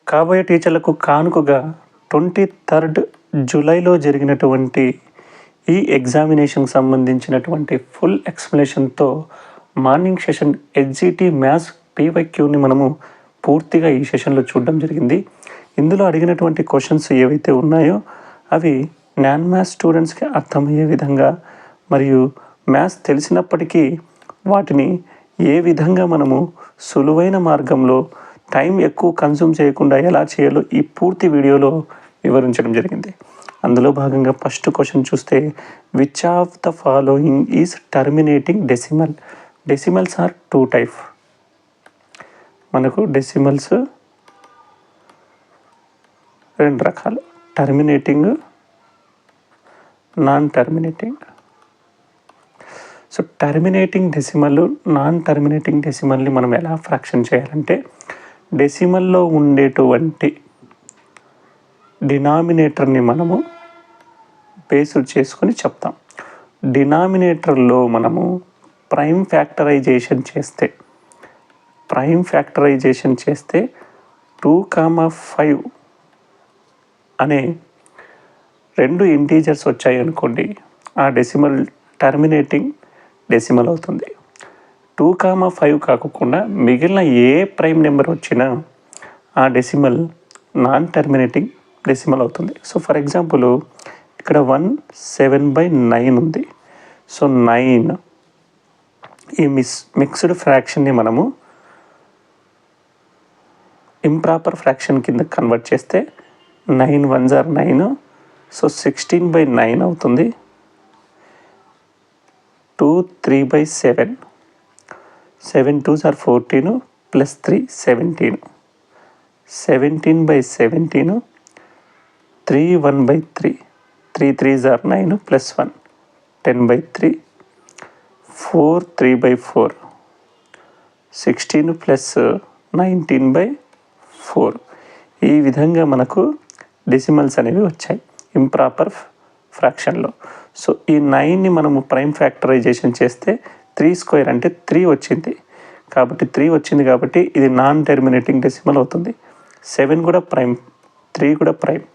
కాబోయే టీచర్లకు కానుకగా 23rd జూలైలో జరిగినటువంటి ఈ ఎగ్జామినేషన్కి సంబంధించినటువంటి ఫుల్ ఎక్స్ప్లెనేషన్తో మార్నింగ్ సెషన్ HGT మ్యాథ్స్ PYQని మనము పూర్తిగా ఈ సెషన్లో చూడడం జరిగింది. ఇందులో అడిగినటువంటి క్వశ్చన్స్ ఏవైతే ఉన్నాయో అవి నాన్ మ్యాథ్స్ స్టూడెంట్స్కి అర్థమయ్యే విధంగా మరియు మ్యాథ్స్ తెలిసినప్పటికీ వాటిని ఏ విధంగా మనము సులువైన మార్గంలో టైం ఎక్కువ కన్జ్యూమ్ చేయకుండా ఎలా చేయాలో ఈ పూర్తి వీడియోలో వివరించడం జరిగింది. అందులో భాగంగా ఫస్ట్ క్వశ్చన్ చూస్తే, which of the following is terminating decimal? Decimals are 2 type. మనకు డెసిమల్స్ 2 రకాలు, terminating, non terminating. So terminating decimal, non terminating డెసిమల్ని మనం ఎలా ఫ్రాక్షన్ చేయాలంటే, డెసిమల్లో ఉండేటువంటి డినామినేటర్ని మనము బేస్డ్ చేసుకొని చెప్తాం. డినామినేటర్లో మనము ప్రైమ్ ఫ్యాక్టరైజేషన్ చేస్తే 2,5 అనే 2 ఇంటీజర్స్ వచ్చాయి అనుకోండి, ఆ డెసిమల్ టర్మినేటింగ్ డెసిమల్ అవుతుంది. 2,5 కాకుండా మిగిలిన ఏ ప్రైమ్ నెంబర్ వచ్చినా ఆ డెసిమల్ నాన్ టర్మినేటింగ్ డెసిమల్ అవుతుంది. సో ఫర్ ఎగ్జాంపుల్ ఇక్కడ 7/9 ఉంది. సో 9 ఈ మిక్స్డ్ ఫ్రాక్షన్ని మనము ఇంప్రాపర్ ఫ్రాక్షన్ కింద కన్వర్ట్ చేస్తే 9 1s are 9. సో 16/9 అవుతుంది. 2 3/7, 7 2s are 14 plus 3 17, 17/17, 3 1/3, 3 3s are 9 plus 1 10/3, 4 3/4, 16 plus 19/4. ఈ విధంగా మనకు డెసిమల్స్ అనేవి వచ్చాయి ఇంప్రాపర్ ఫ్రాక్షన్లో. సో ఈ 9ని మనము ప్రైమ్ ఫ్యాక్టరైజేషన్ చేస్తే 3² అంటే 3 వచ్చింది. కాబట్టి 3 వచ్చింది కాబట్టి ఇది నాన్ టర్మినేటింగ్ డెసిమల్ అవుతుంది. 7 కూడా ప్రైమ్, 3 కూడా ప్రైమ్.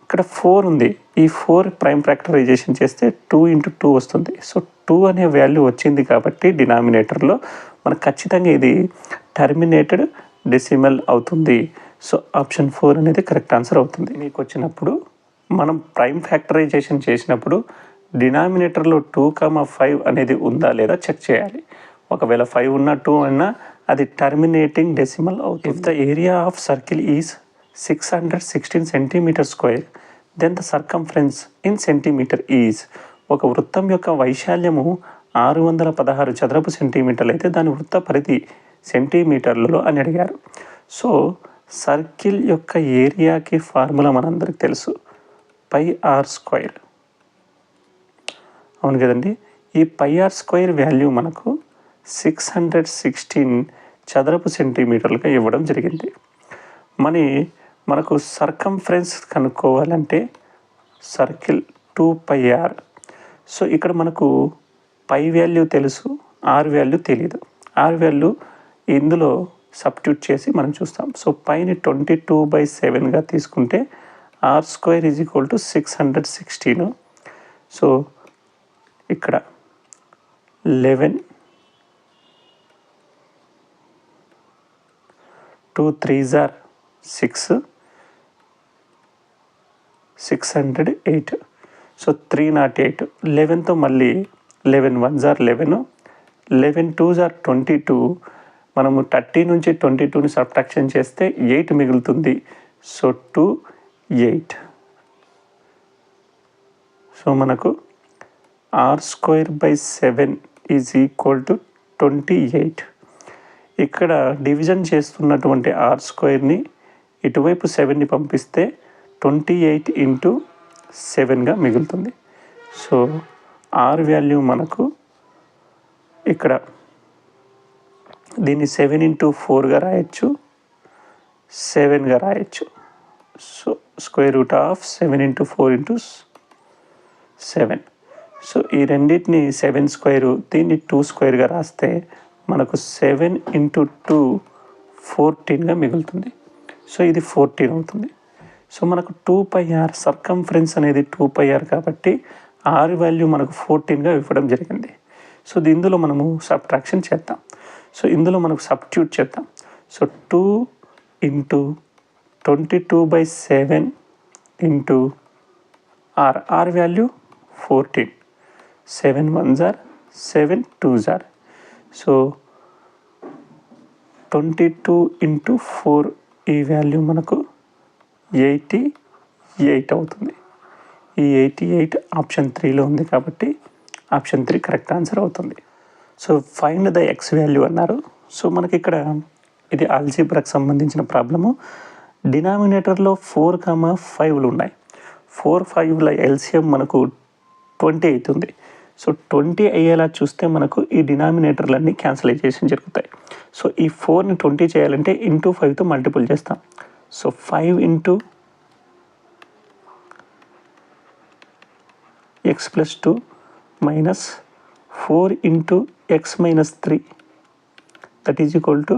ఇక్కడ 4 ఉంది. ఈ 4 ప్రైమ్ ఫ్యాక్టరైజేషన్ చేస్తే 2 × 2 వస్తుంది. సో 2 అనే వాల్యూ వచ్చింది కాబట్టి డినామినేటర్లో మనకు ఖచ్చితంగా ఇది టర్మినేటెడ్ డెసిమల్ అవుతుంది. సో ఆప్షన్ 4 అనేది కరెక్ట్ ఆన్సర్ అవుతుంది. మీకు వచ్చినప్పుడు మనం ప్రైమ్ ఫ్యాక్టరైజేషన్ చేసినప్పుడు డినామినేటర్లో 2,5 అనేది ఉందా లేదా చెక్ చేయాలి. ఒకవేళ 5 ఉన్నా 2 ఉన్నా అది టర్మినేటింగ్ డెసిమల్ అవుతుంది. If the area of circle is 616 cm², then the circumference in centimeter is. ఒక వృత్తం యొక్క వైశాల్యము 616 చదరపు సెంటీమీటర్లు అయితే దాని వృత్త పరిధి సెంటీమీటర్లలో అని అడిగారు. సో సర్కిల్ యొక్క ఏరియాకి ఫార్ములా మనందరికి తెలుసు, πr². అవును కదండి. ఈ πr² వాల్యూ మనకు 616 చదరపు సెంటీమీటర్లుగా ఇవ్వడం జరిగింది. మనకు సర్కంఫరెన్స్ కనుక్కోవాలంటే సర్కిల్ 2πr. సో ఇక్కడ మనకు π వాల్యూ తెలుసు, r వాల్యూ తెలియదు. r వాల్యూ ఇందులో సబ్స్టిట్యూట్ చేసి మనం చూస్తాం. సో πని 22/7గా తీసుకుంటే r² = 616. సో ఇక్కడ 11, 2 3s are 6, 608. సో 308. 11తో మళ్ళీ 11 1s are 11, 11 2s are 22. మనము 30 నుంచి 22ని సబ్ట్రాక్షన్ చేస్తే 8 మిగులుతుంది. సో 2 8. సో మనకు r²/7 = 28. ఇక్కడ డివిజన్ చేస్తున్నటువంటి r²ని ఇటువైపు 7ని పంపిస్తే 28 × 7గా మిగులుతుంది. సో r వాల్యూ మనకు ఇక్కడ దీన్ని 7 × 4గా రాయొచ్చు, 7గా రాయొచ్చు. సో √7 × 4 × 7. సో ఈ రెండింటిని 7² దీన్ని 2² రాస్తే మనకు 7 × 2 14గా మిగులుతుంది. సో ఇది 14 అవుతుంది. సో మనకు 2πr సర్కంఫరెన్స్ అనేది 2πr కాబట్టి r వాల్యూ మనకు 14గా ఇవ్వడం జరిగింది. సో ఇందులో మనము సబ్ట్రాక్షన్ చేద్దాం. సో ఇందులో మనకు సబ్స్టిట్యూట్ చేద్దాం. So 2 into 22/7 into r value 14, 7 1s are 7 2s are. So 22 into 4 ఈ వాల్యూ మనకు 88 అవుతుంది. ఈ 88 ఆప్షన్ 3లో ఉంది కాబట్టి ఆప్షన్ 3 కరెక్ట్ ఆన్సర్ అవుతుంది. So find the X value అన్నారు. సో మనకి ఇక్కడ ఇది ఆల్జీబ్రాకి సంబంధించిన ప్రాబ్లము. డినామినేటర్లో 4,5లు ఉన్నాయి. 4 5ల ఎల్సిఎం మనకు 20 అవుతుంది. సో 20 అయ్యేలా చూస్తే మనకు ఈ డినామినేటర్లన్నీ క్యాన్సలైజేషన్ జరుగుతాయి. సో ఈ 4ని 20 చేయాలంటే ఇంటూ 5తో మల్టిపుల్ చేస్తాం. So 5 into x + 2 minus 4 into x - 3 that is equal to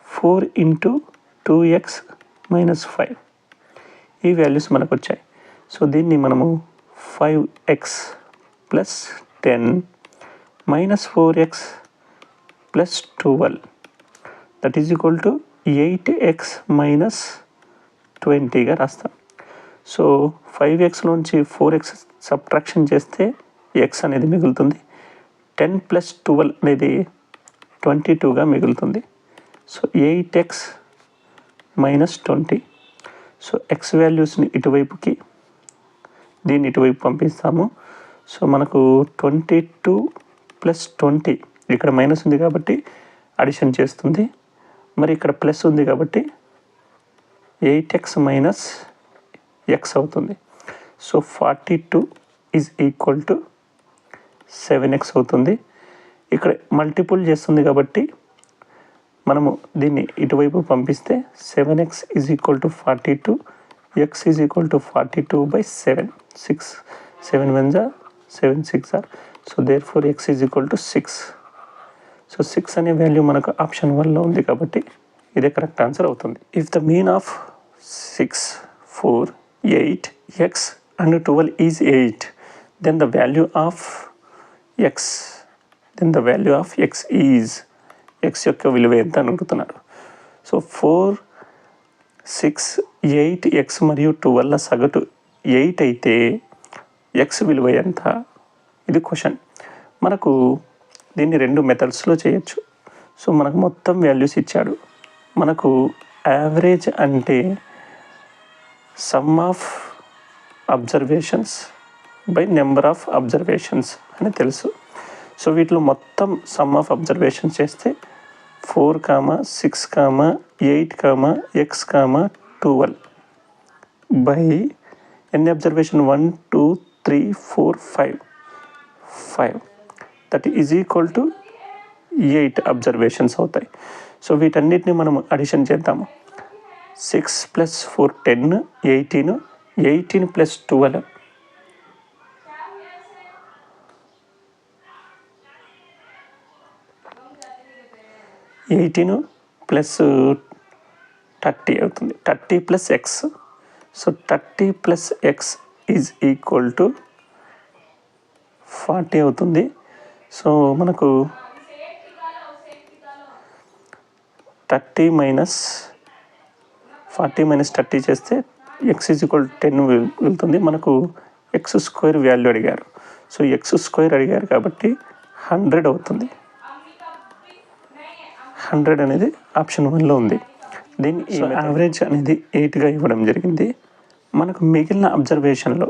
4 into 2x - 5. ఈ వాల్యూస్ మనకు వచ్చాయి. సో దీన్ని మనము 5x + 10 minus 4x + 12 that is equal to 8x - 20గా రాస్తాం. సో 5xలోంచి 4x సబ్ట్రాక్షన్ చేస్తే x అనేది మిగులుతుంది. 10 + 12 అనేది 22గా మిగులుతుంది. So 8x - 20. సో x వాల్యూస్ని ఇటువైపుకి దీన్ని ఇటువైపు పంపిస్తాము. సో మనకు 22 + 20 ఇక్కడ మైనస్ ఉంది కాబట్టి అడిషన్ చేస్తుంది. మరి ఇక్కడ ప్లస్ ఉంది కాబట్టి 8x - x అవుతుంది. So 42 is equal to 7x అవుతుంది. ఇక్కడ మల్టిపుల్ చేస్తుంది కాబట్టి మనము దీన్ని ఇటువైపు పంపిస్తే 7x is equal to 42, x is equal to 42/7. 7 1s are 7 6 are. So therefore x is equal to 6. So 6 అనే వాల్యూ మనకు ఆప్షన్ 1లో ఉంది కాబట్టి ఇదే కరెక్ట్ ఆన్సర్ అవుతుంది. If the mean of 6 4 8 x and 12 is 8, then the value of x is x యొక్క విలువ ఎంత అని అడుగుతున్నారు. సో 4 6 8 x మరియు 12ల సగటు 8 అయితే x విలువ ఎంత? ఇది క్వశ్చన్. మనకు దీన్ని 2 మెథడ్స్లో చేయొచ్చు. సో మనకు మొత్తం వాల్యూస్ ఇచ్చాడు. మనకు యావరేజ్ అంటే some of observations by number of observations అని తెలుసు. సో వీటిలో మొత్తం సమ్ ఆఫ్ అబ్జర్వేషన్స్ చేస్తే 4, 6, 8, x, 12 బై ఎన్ని observation 1 2 3 4 5 that is equal to 8 observations అవుతాయి. సో వీటన్నిటిని మనం అడిషన్ చేద్దాము. 6 + 4 10 18 18 + 12 18 + 30 అవుతుంది. 30 + x. So 30 + x is equal to 40 అవుతుంది. సో మనకు 30 - 40 - 30 చేస్తే x ఈజ్ ఈక్వల్ 10 వెళ్తుంది. మనకు x² వాల్యూ అడిగారు. సో x² అడిగారు కాబట్టి 100 అవుతుంది. 100 అనేది ఆప్షన్ 1లో ఉంది. దీన్ని యావరేజ్ అనేది 8గా ఇవ్వడం జరిగింది. మనకు మిగిలిన అబ్జర్వేషన్లో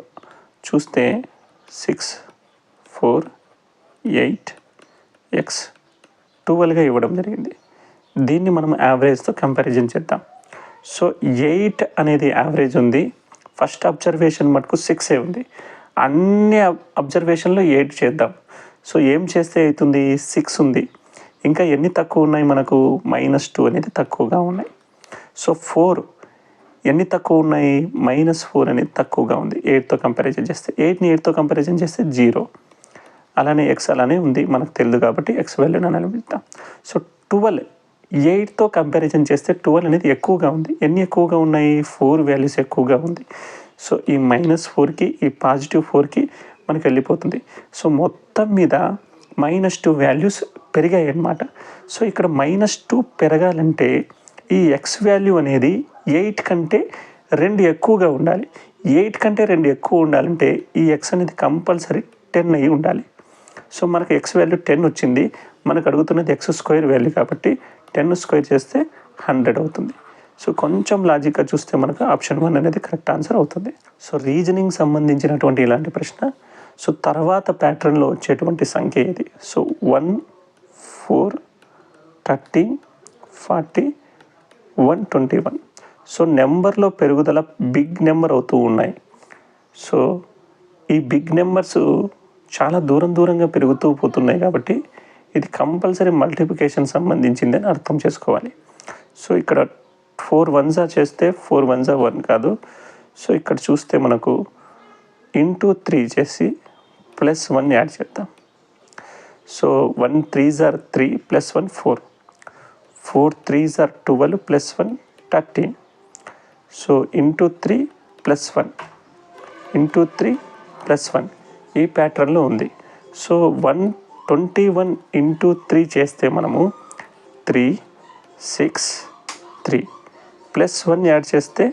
చూస్తే 6 4 8 x 12గా ఇవ్వడం జరిగింది. దీన్ని మనం యావరేజ్తో కంపారిజన్ చేద్దాం. సో 8 అనేది యావరేజ్ ఉంది. ఫస్ట్ అబ్జర్వేషన్ మటుకు 6 ఉంది. అన్ని అబ్జర్వేషన్లో 8 చేద్దాం. సో ఏం చేస్తే అవుతుంది? 6 ఉంది. ఇంకా ఎన్ని తక్కువ ఉన్నాయి మనకు? -2 అనేది తక్కువగా ఉన్నాయి. సో 4 ఎన్ని తక్కువ ఉన్నాయి? -4 అనేది తక్కువగా ఉంది 8తో కంపారిజన్ చేస్తే. 8ని 8తో కంపారిజన్ చేస్తే 0. అలానే x అలానే ఉంది, మనకు తెలియదు కాబట్టి x వాల్యూని అనుకుంటాం. సో 12 8తో కంపారిజన్ చేస్తే 12 అనేది ఎక్కువగా ఉంది. ఎన్ని ఎక్కువగా ఉన్నాయి? 4 వాల్యూస్ ఎక్కువగా ఉంది. సో ఈ -4కి ఈ +4కి మనకి వెళ్ళిపోతుంది. సో మొత్తం మీద -2 వాల్యూస్ పెరిగాయి అన్నమాట. సో ఇక్కడ -2 పెరగాలంటే ఈ ఎక్స్ వాల్యూ అనేది 8 కంటే 2 ఎక్కువగా ఉండాలి. 8 కంటే 2 ఎక్కువ ఉండాలంటే ఈ ఎక్స్ అనేది కంపల్సరీ 10 అయి ఉండాలి. సో మనకు ఎక్స్ వాల్యూ 10 వచ్చింది. మనకు అడుగుతున్నది ఎక్స్ స్క్వేర్ వాల్యూ కాబట్టి 10 స్క్వేర్ చేస్తే 100 అవుతుంది. సో కొంచెం లాజిక్గా చూస్తే మనకు ఆప్షన్ 1 అనేది కరెక్ట్ ఆన్సర్ అవుతుంది. సో రీజనింగ్ సంబంధించినటువంటి ఇలాంటి ప్రశ్న. సో తర్వాత ప్యాటర్న్లో వచ్చేటువంటి సంఖ్య ఇది. సో 1, 4, 13, 40, 121. సో నెంబర్లో పెరుగుదల బిగ్ నెంబర్ అవుతూ ఉన్నాయి. సో ఈ బిగ్ నెంబర్స్ చాలా దూరంగా పెరుగుతూ పోతున్నాయి కాబట్టి ఇది కంపల్సరీ మల్టిప్లికేషన్ సంబంధించింది అని అర్థం చేసుకోవాలి. సో ఇక్కడ 4 1s చేస్తే 4 1s 1 కాదు. సో ఇక్కడ చూస్తే మనకు ఇంటూ 3 చేసి +1 యాడ్ చేద్దాం. So 1 3s 3 +1 4, 4 3s 12 +1 13. So into 3 +1 into 3 +1 ఈ ప్యాటర్న్లో ఉంది. సో 121 ఇంటూ 3 చేస్తే మనము 3 6 3 +1 యాడ్ చేస్తే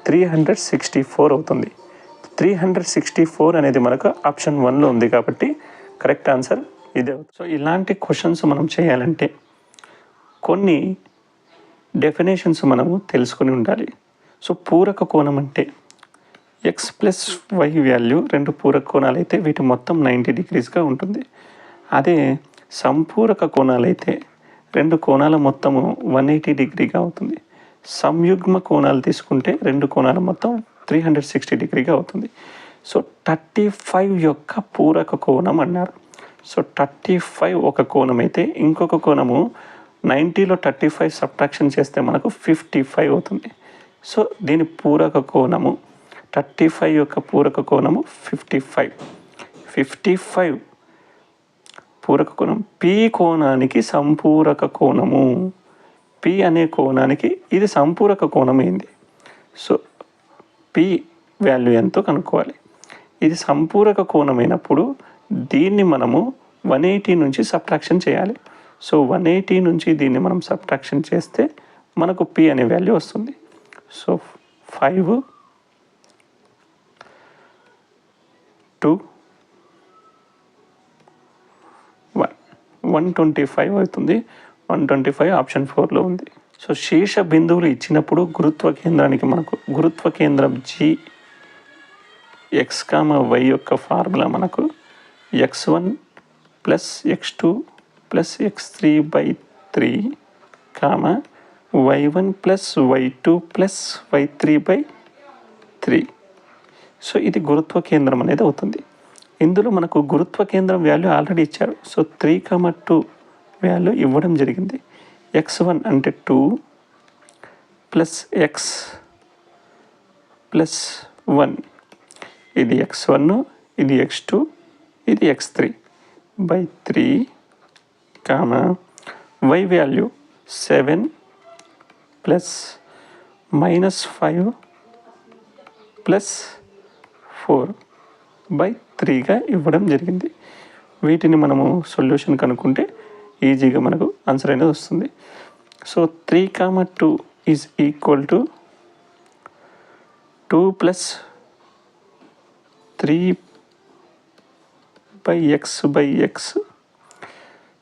364 అవుతుంది. 364 అనేది మనకు ఆప్షన్ 1లో ఉంది కాబట్టి కరెక్ట్ ఆన్సర్ ఇదే. సో ఇలాంటి క్వశ్చన్స్ మనం చేయాలంటే కొన్ని డెఫినేషన్స్ మనము తెలుసుకుని ఉండాలి. సో పూరక కోణం అంటే ఎక్స్ ప్లస్ వై వాల్యూ 2 పూరక కోణాలు అయితే వీటి మొత్తం 90 డిగ్రీస్గా ఉంటుంది. అదే సంపూరక కోణాలు అయితే 2 కోణాల మొత్తము 180 డిగ్రీగా అవుతుంది. సంయుగ్మ కోణాలు తీసుకుంటే 2 కోణాల మొత్తం 360 డిగ్రీగా అవుతుంది. సో 35 యొక్క పూరక కోణం అన్నారు. సో 35 ఒక కోణం అయితే ఇంకొక కోణము 90లో 35 సబ్ట్రాక్షన్ చేస్తే మనకు 55 అవుతుంది. సో దీని పూరక కోణము 35 యొక్క పూరక కోణము 55 పూరక కోణం. పి కోణానికి సంపూరక కోణము, పి అనే కోణానికి ఇది సంపూరక కోణం ఏంది? సో పి వాల్యూ ఎంతో కనుక్కోవాలి. ఇది సంపూరక కోణమైనప్పుడు దీన్ని మనము 180 నుంచి సబ్ట్రాక్షన్ చేయాలి. సో 180 నుంచి దీన్ని మనం సబ్ట్రాక్షన్ చేస్తే మనకు పి అనే వాల్యూ వస్తుంది. సో 5 2 1 125 అవుతుంది. 125 ఆప్షన్ 4లో ఉంది. సో శీర్ష బిందువులు ఇచ్చినప్పుడు గురుత్వ కేంద్రానికి మనకు గురుత్వ కేంద్రం G x, y యొక్క ఫార్ములా మనకు x1 + x2 + x3/3, y1 + y2 + y3/3. So ఇది గురుత్వ కేంద్రం అనేది అవుతుంది. ఇందులో మనకు గురుత్వ కేంద్రం వాల్యూ ఆల్రెడీ ఇచ్చారు. సో 3,2 వాల్యూ ఇవ్వడం జరిగింది. x1 అంటే 2 + x + 1, ఇది x1, ఇది x2, ఇది x3/3, y వాల్యూ 7 + -5 + 4/3గా ఇవ్వడం జరిగింది. వీటిని మనము సొల్యూషన్ కనుక్కుంటే ఈజీగా మనకు ఆన్సర్ అనేది వస్తుంది. So 3,2 is equal to 2 + 3/x/x.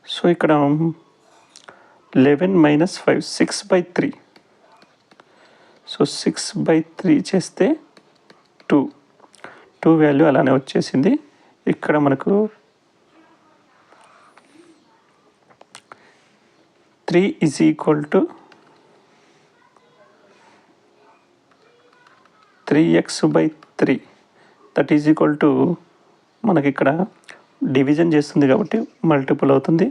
So ఇక్కడ 11 - 5 6/3. సో 6/3 చేస్తే 2 వాల్యూ అలానే వచ్చేసింది. ఇక్కడ మనకు 3 is equal to 3x/3, that is equal to మనకి ఇక్కడ డివిజన్ చేస్తుంది కాబట్టి మల్టిపుల్ అవుతుంది.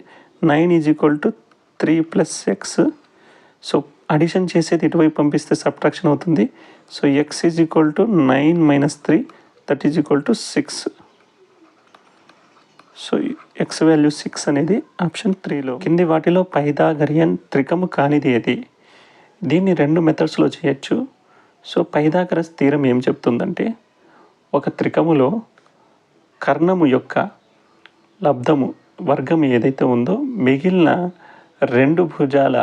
9 is equal to 3 + x. So addition చేసేది ఇటువైపు పంపిస్తే సబ్ట్రాక్షన్ అవుతుంది. So x is equal to 9 - 3, that is equal to 6. So X value 6 అనేది ఆప్షన్ 3లో. కింది వాటిలో పైథాగరియన్ త్రికము కానిది ఏది? దీన్ని 2 మెథడ్స్లో చేయొచ్చు. సో పైథాగరస్ థీరం ఏం చెప్తుందంటే, ఒక త్రికములో కర్ణము యొక్క లబ్ధము వర్గం ఏదైతే ఉందో మిగిలిన 2 భుజాల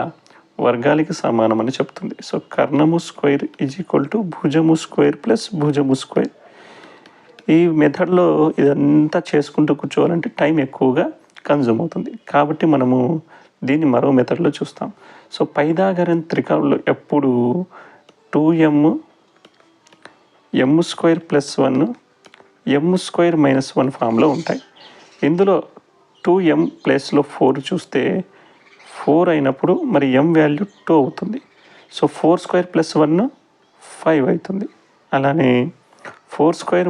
వర్గాలకి సమానమని చెప్తుంది. సో కర్ణము స్క్వేర్ ఈజ్ ఈక్వల్ టు భుజము స్క్వేర్ ప్లస్ భుజము స్క్వేర్. ఈ మెథడ్లో ఇదంతా చేసుకుంటూ కూర్చోవాలంటే టైం ఎక్కువగా కన్జ్యూమ్ అవుతుంది. కాబట్టి మనము దీన్ని మరో మెథడ్లో చూస్తాం. సో పైథాగరన్ త్రికములు ఎప్పుడు 2m m square plus 1 m square minus 1 ఫామ్లో ఉంటాయి. ఇందులో 2m ప్లేస్లో 4 చూస్తే 4 అయినప్పుడు మరి m వాల్యూ 2 అవుతుంది. సో 4 స్క్వేర్ ప్లస్ 1 5 అవుతుంది. అలానే 4 స్క్వేర్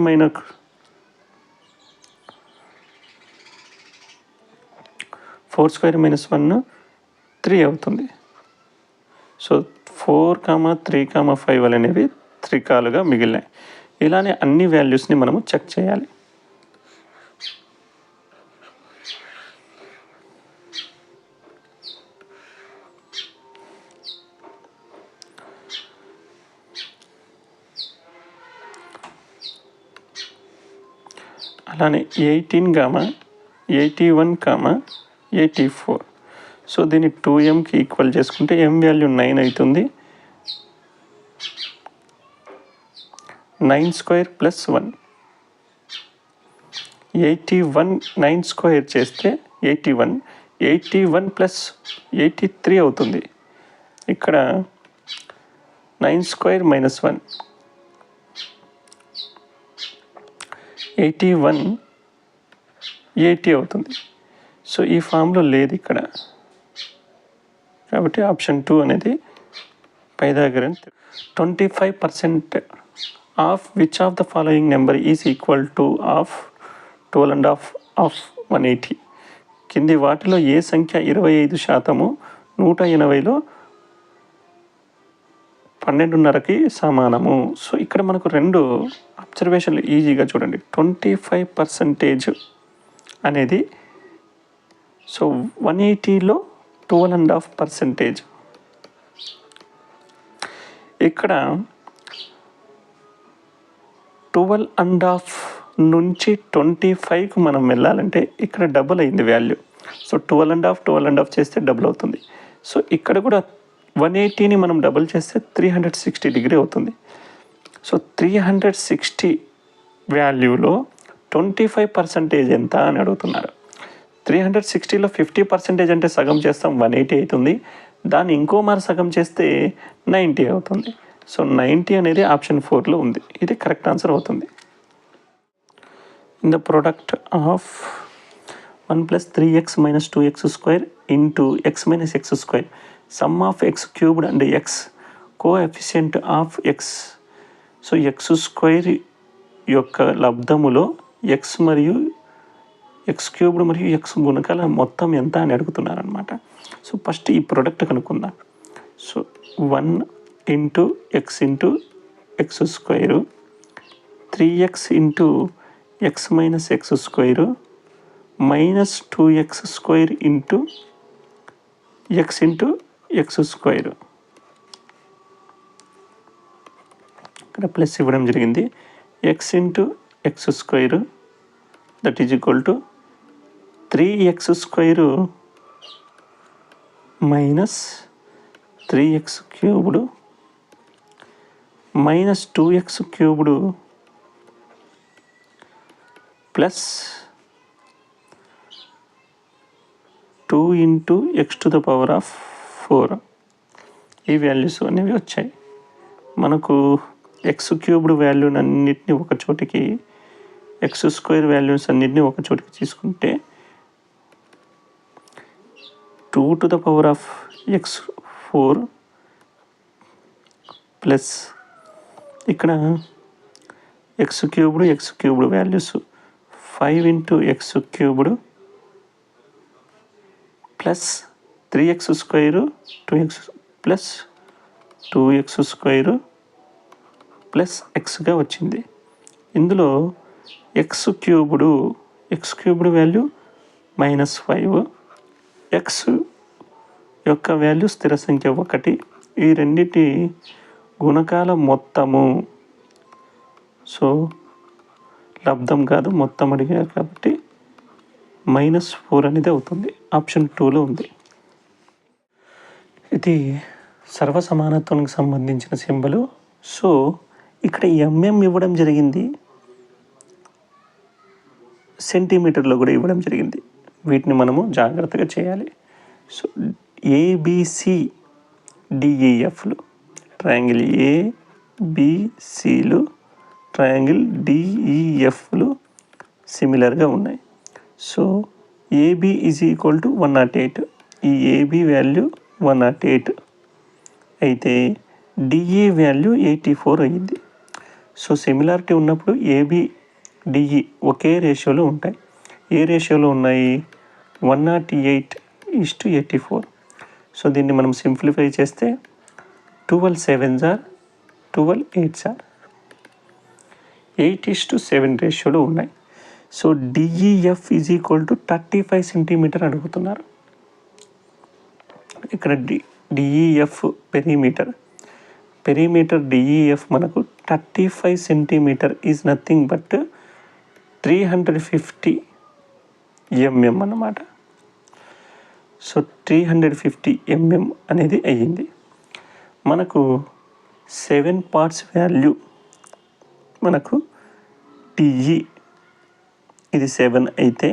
మైనస్ 1 3 అవుతుంది. సో 4, 3, 5 అనేవి త్రికాలుగా మిగిలినాయి. ఇలానే అన్ని వాల్యూస్ని మనము చెక్ చేయాలి. అలానే 18, 81, 84. సో దీన్ని 2mకి ఈక్వల్ చేసుకుంటే m వాల్యూ 9 అవుతుంది. 9 స్క్వేర్ ప్లస్ 1 81, 9 స్క్వేర్ చేస్తే 81 ప్లస్ 83 అవుతుంది. ఇక్కడ 9 స్క్వేర్ మైనస్ 1 81 80 అవుతుంది. సో ఈ ఫామ్లో లేదు ఇక్కడ, కాబట్టి ఆప్షన్ 2 అనేది Pythagorean. 25% of which of the following number is equal to of 12.5 of 180. కింది వాటిలో ఏ సంఖ్య 25% 180లో 12.5కి సమానము? సో ఇక్కడ మనకు 2 అబ్జర్వేషన్లు ఈజీగా చూడండి. 25% అనేది సో 180లో 12.5%. ఇక్కడ 12.5 నుంచి 25కు మనం వెళ్ళాలంటే ఇక్కడ డబుల్ అయింది వాల్యూ. సో 12.5 చేస్తే డబుల్ అవుతుంది. సో ఇక్కడ కూడా 180ని మనం డబుల్ చేస్తే 360 డిగ్రీ అవుతుంది. సో 360 వాల్యూలో 25% ఎంత అని అడుగుతున్నారు. 360లో 50% అంటే సగం చేస్తాం 180 అవుతుంది. దాన్ని ఇంకో మారు సగం చేస్తే 90 అవుతుంది. సో 90 అనేది ఆప్షన్ 4లో ఉంది. ఇది కరెక్ట్ ఆన్సర్ అవుతుంది. In the product of 1 + 3x - 2x square into x - x square some of x cubed and x coefficient of x. So x square యొక్క లబ్ధములో x మరియు x క్యూబ్డ్ మరియు x గుణకాల మొత్తం ఎంత అని అడుగుతున్నారనమాట. సో ఫస్ట్ ఈ product కనుక్కుందాం. So 1 × x × x square 3x × x - x square minus 2x square into x × x square. ఇక్కడ plus ఇవ్వడం జరిగింది. x × x square that is equal to 3x square minus 3x cubed minus 2x cubed plus 2 × x⁴. ఈ values అనేవి వచ్చాయి. మనకు x cubed వాల్యూని అన్నిటిని ఒక చోటికి x స్క్వేర్ వాల్యూస్ అన్నిటిని ఒక చోటికి తీసుకుంటే 2 x⁴ ప్లస్ ఇక్కడ x cubed values 5 × x³ plus 3x square 2x plus 2x square plus ఎక్స్గా వచ్చింది. ఇందులో x క్యూబ్డ్ వాల్యూ -5, ఎక్స్ యొక్క వాల్యూ స్థిర సంఖ్య 1, ఈ రెండింటి గుణకాల మొత్తము. సో లబ్ధం కాదు, మొత్తం అడిగారు కాబట్టి -4 అనేది అవుతుంది. ఆప్షన్ 2లో ఉంది. ఇది సర్వసమానత్వానికి సంబంధించిన సింబలు. సో ఇక్కడ ఎంఎం ఇవ్వడం జరిగింది, సెంటీమీటర్లో కూడా ఇవ్వడం జరిగింది. వీటిని మనము జాగ్రత్తగా చేయాలి. సో ఏబిసి డిఈఎఫ్లు, ట్రయాంగిల్ ఏబిసిలు, ట్రయాంగిల్ డిఈఎఫ్లు సిమిలర్గా ఉన్నాయి. సో ఏబి = 108, ఈ ఏబి వాల్యూ 108 అయితే డిఈ వాల్యూ 84 అయ్యింది. సో సిమిలారిటీ ఉన్నప్పుడు ఏబి డిఈ ఒకే రేషియోలో ఉంటాయి. ఏ రేషియోలో ఉన్నాయి? 108:84. సో దీన్ని మనం సింప్లిఫై చేస్తే 12 7s are 12 8s are 8:7 రేషియోలో ఉన్నాయి. సో డిఈఎఫ్ = 35 సెంటీమీటర్ అడుగుతున్నారు. ఇక్కడ డిఈఎఫ్ పెరిమీటర్ డిఈఎఫ్ మనకు 35 centimeter is nothing but 350 mm అన్నమాట. సో 350 mm అనేది అయ్యింది. మనకు 7 parts వాల్యూ మనకు డిఈ ఇది 7 అయితే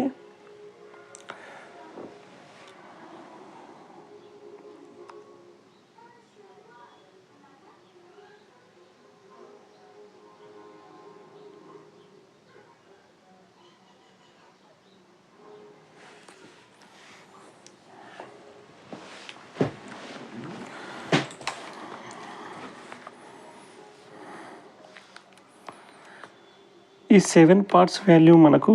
ఈ 7 parts వాల్యూ మనకు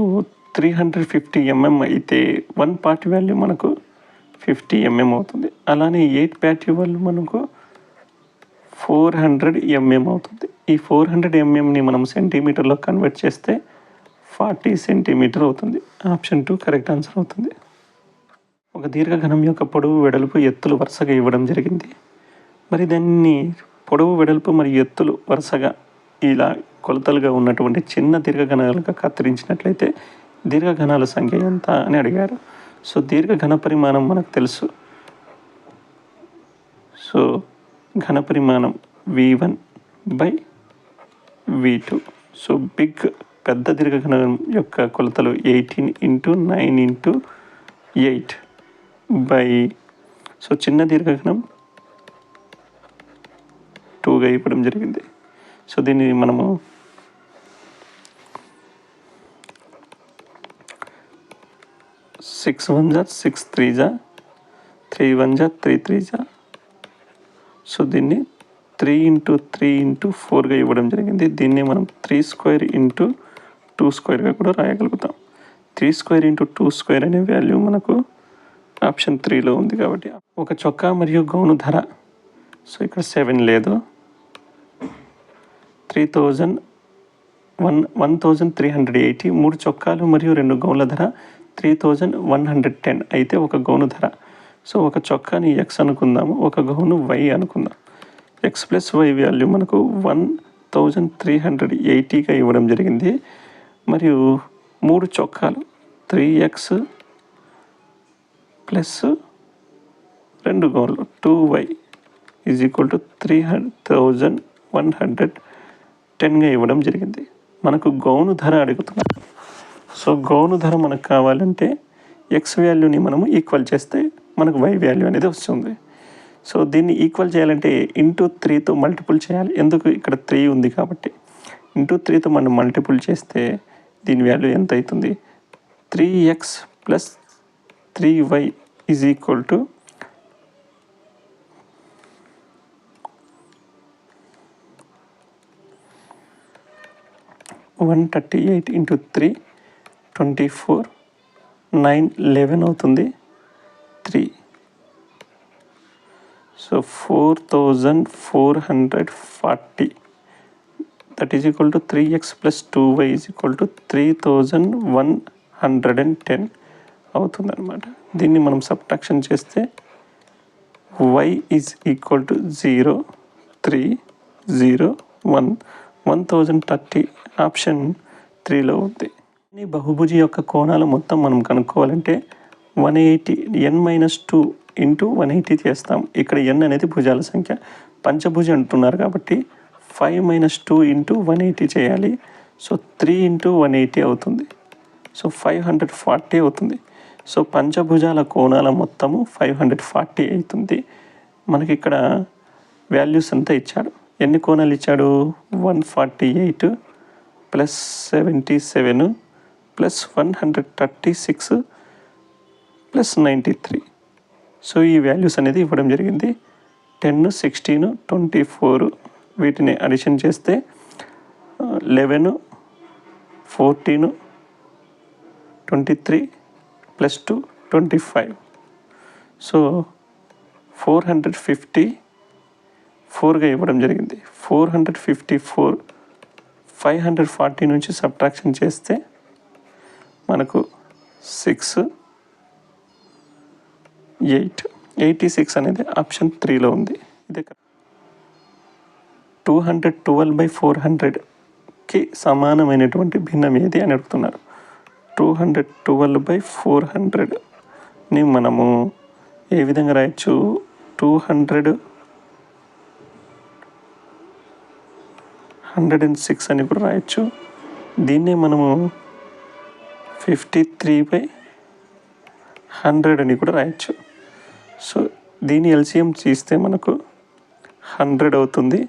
350 mm అయితే 1 part వాల్యూ మనకు 50 mm అవుతుంది. అలానే 8 part వాల్యూ మనకు 400 mm అవుతుంది. ఈ 400 mmని మనం సెంటీమీటర్లో కన్వర్ట్ చేస్తే 40 సెంటీమీటర్ అవుతుంది. ఆప్షన్ 2 కరెక్ట్ ఆన్సర్ అవుతుంది. ఒక దీర్ఘఘనం యొక్క పొడవు, వెడల్పు, ఎత్తులు వరుసగా ఇవ్వడం జరిగింది. మరి దాన్ని పొడవు, వెడల్పు మరియు ఎత్తులు వరుసగా ఇలా కొలతలుగా ఉన్నటువంటి చిన్న దీర్ఘఘనాలుగా కత్తిరించినట్లయితే దీర్ఘఘనాల సంఖ్య ఎంత అని అడిగారు. సో దీర్ఘఘన పరిమాణం మనకు తెలుసు. సో ఘన పరిమాణం V1/V2. సో పెద్ద దీర్ఘఘనం యొక్క కొలతలు 18 × 9 × 8 బై, సో చిన్న దీర్ఘఘనం 2గా ఇవ్వడం జరిగింది. సో దీన్ని మనము 6 1s are 6 3s are 3 1s are 3 3s are. So దీన్ని 3 × 3 × 4గా ఇవ్వడం జరిగింది. దీన్ని మనం 3² × 2² కూడా రాయగలుగుతాం. 3² × 2² అనే వాల్యూ మనకు ఆప్షన్ 3లో ఉంది. కాబట్టి ఒక చొక్కా మరియు గౌను ధర, సో ఇక్కడ 7 లేదు, 1380. 3 చొక్కాలు మరియు 2 గౌన్ల ధర 3110 అయితే ఒక గౌను ధర. సో ఒక చొక్కాని ఎక్స్ అనుకుందాము, ఒక గౌను వై అనుకుందాం. ఎక్స్ ప్లస్ వై వాల్యూ మనకు 1380గా ఇవ్వడం జరిగింది. మరియు 3 చొక్కాలు 3x ప్లస్ 2 గౌన్లు 2y = 3110గా ఇవ్వడం జరిగింది. మనకు గౌను ధర అడుగుతున్నారు. సో గౌను ధర మనకు కావాలంటే ఎక్స్ వాల్యూని మనము ఈక్వల్ చేస్తే మనకు వై వాల్యూ అనేది వస్తుంది. సో దీన్ని ఈక్వల్ చేయాలంటే ×3తో మల్టిపుల్ చేయాలి. ఎందుకు? ఇక్కడ 3 ఉంది కాబట్టి. ×3తో మనం మల్టిపుల్ చేస్తే దీని వాల్యూ ఎంత అవుతుంది? 3x + 3y = 138 × 3 24 9 11 అవుతుంది 3. So 4440, that is equal to 3x + 2y = 3110. అవుతుందన్నమాట. దీన్ని మనం సబ్ట్రాక్షన్ చేస్తే y is equal to 0, 3, 0, 1, 1030 option 3లో ఉంది. ఈ బహుభుజి యొక్క కోణాలు మొత్తం మనం కనుక్కోవాలంటే 180 n-2 ఇంటూ 180 చేస్తాం. ఇక్కడ n అనేది భుజాల సంఖ్య, పంచభుజి అంటున్నారు కాబట్టి 5 - 2 ఇంటూ 180 చేయాలి. సో 3 ఇంటూ 180 అవుతుంది. సో 540 అవుతుంది. సో పంచభుజాల కోణాల మొత్తము 540 అవుతుంది. మనకి ఇక్కడ వాల్యూస్ అంతా ఇచ్చాడు. ఎన్ని కోణాలు ఇచ్చాడు? 148 ప్లస్ 77 ప్లస్ 136 ప్లస్ 93. సో ఈ వాల్యూస్ అనేది ఇవ్వడం జరిగింది. 10, 16, 24 వీటిని అడిషన్ చేస్తే 11, 14, 23 ప్లస్ 2 25. సో 454గా ఇవ్వడం జరిగింది. 454 540 నుంచి సబ్ట్రాక్షన్ చేస్తే మనకు 6, 8, 86 అనేది ఆప్షన్ 3లో ఉంది. ఇదే 212/400కి సమానమైనటువంటి భిన్నం ఏది అని అడుగుతున్నారు. 212/400ని మనము ఏ విధంగా రాయొచ్చు? 106 అని కూడా రాయొచ్చు. దీన్నే మనము 53/100 అని కూడా రాయొచ్చు. సో దీని ఎల్సిఎం తీస్తే మనకు 100 అవుతుంది.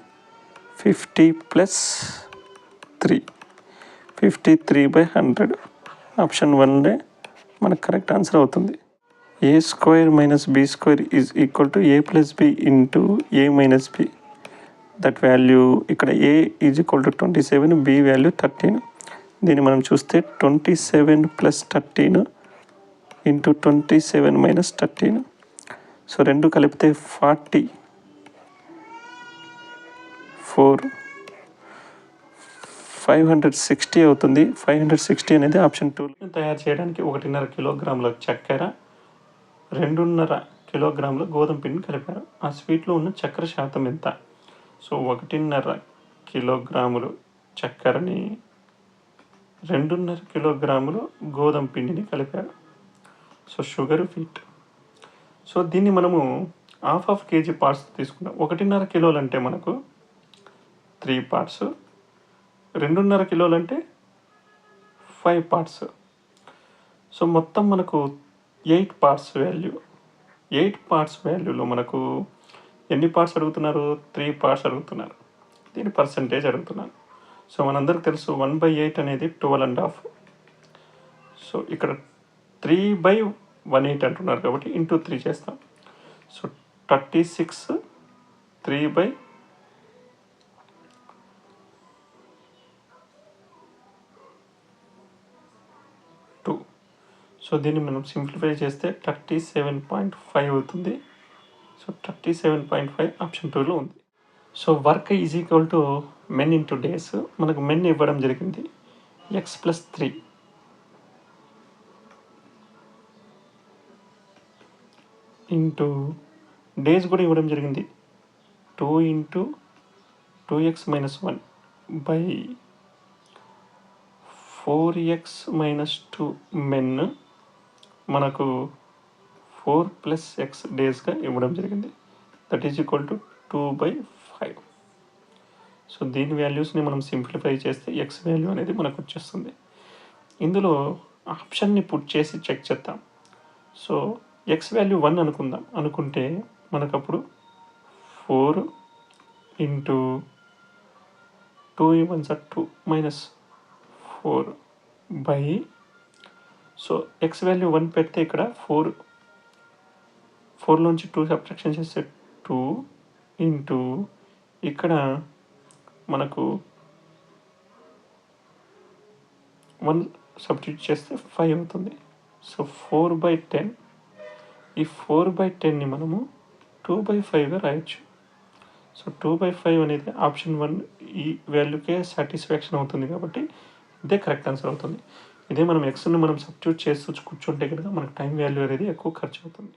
50 ప్లస్ 3 53/100 ఆప్షన్ 1 మనకు కరెక్ట్ ఆన్సర్ అవుతుంది. a² - b² is equal to a + b into a - b. That value ఇక్కడ a is equal to 27, b value 13. దీన్ని మనం చూస్తే 27 ప్లస్ 13 ఇంటూ 27 మైనస్ 13. సో రెండు కలిపితే 44 560 అవుతుంది. 560 అనేది ఆప్షన్ 2. తయారు చేయడానికి 1.5 కిలోగ్రాముల చక్కెర, 2.5 కిలోగ్రాముల గోధుమ పిండిని కలిపారు. ఆ స్వీట్లో ఉన్న చక్కెర శాతం ఎంత? సో 1.5 కిలోగ్రాములు చక్కెరని 2.5 కిలోగ్రాములు గోధుమ పిండిని కలిపారు. So sugar feet. సో దీన్ని మనము హాఫ్ కేజీ పార్ట్స్ తీసుకుంటాం. 1.5 కిలోలు అంటే మనకు 3 పార్ట్స్, 2.5 కిలోలు అంటే 5 పార్ట్స్. సో మొత్తం మనకు 8 పార్ట్స్ వాల్యూ. 8 పార్ట్స్ వాల్యూలో మనకు ఎన్ని పార్ట్స్ అడుగుతున్నారు? 3 పార్ట్స్ అడుగుతున్నారు. దీని పర్సంటేజ్ అడుగుతున్నాను. సో మనందరికి తెలుసు 1/8 అనేది 12.5. సో ఇక్కడ 3/18 అంటున్నారు కాబట్టి ఇంటూ 3 చేస్తాం. సో 36 3/2. సో దీన్ని మనం సింప్లిఫై చేస్తే 37.5 అవుతుంది. సో 37.5 ఆప్షన్ 2లో ఉంది. So work is equal to men into days. మనకు మెన్ ఇవ్వడం జరిగింది x + 3 ఇంటూ డేస్ కూడా ఇవ్వడం జరిగింది 2 into 2x - 1 by 4x - 2 men మనకు 4 + x డేస్గా ఇవ్వడం జరిగింది. That is equal to 2/5. So దీని వాల్యూస్ని మనం సింప్లిఫై చేస్తే ఎక్స్ వాల్యూ అనేది మనకు వచ్చేస్తుంది. ఇందులో ఆప్షన్ని పుట్ చేసి చెక్ చేద్దాం. సో ఎక్స్ వాల్యూ 1 అనుకుంటే మనకప్పుడు 4 into 2 × 1 = 2 -4 by, so X value 1 పెడితే ఇక్కడ 4లోంచి 2 సబ్ట్రాక్షన్ చేస్తే 2 ఇంటూ ఇక్కడ మనకు 1 సబ్స్టిట్యూట్ చేస్తే 5 అవుతుంది. సో 4/10. ఈ 4/10ని మనము 2/5గా రాయొచ్చు. సో 2/5 అనేది ఆప్షన్ 1 ఈ వాల్యూకే సాటిస్ఫాక్షన్ అవుతుంది కాబట్టి ఇదే కరెక్ట్ ఆన్సర్ అవుతుంది. ఇదే మనం ఎక్స్ని మనం సబ్స్టిట్యూట్ చేస్తూ కూర్చుంటే కనుక మనకు టైం వాల్యూ అనేది ఎక్కువ ఖర్చు అవుతుంది.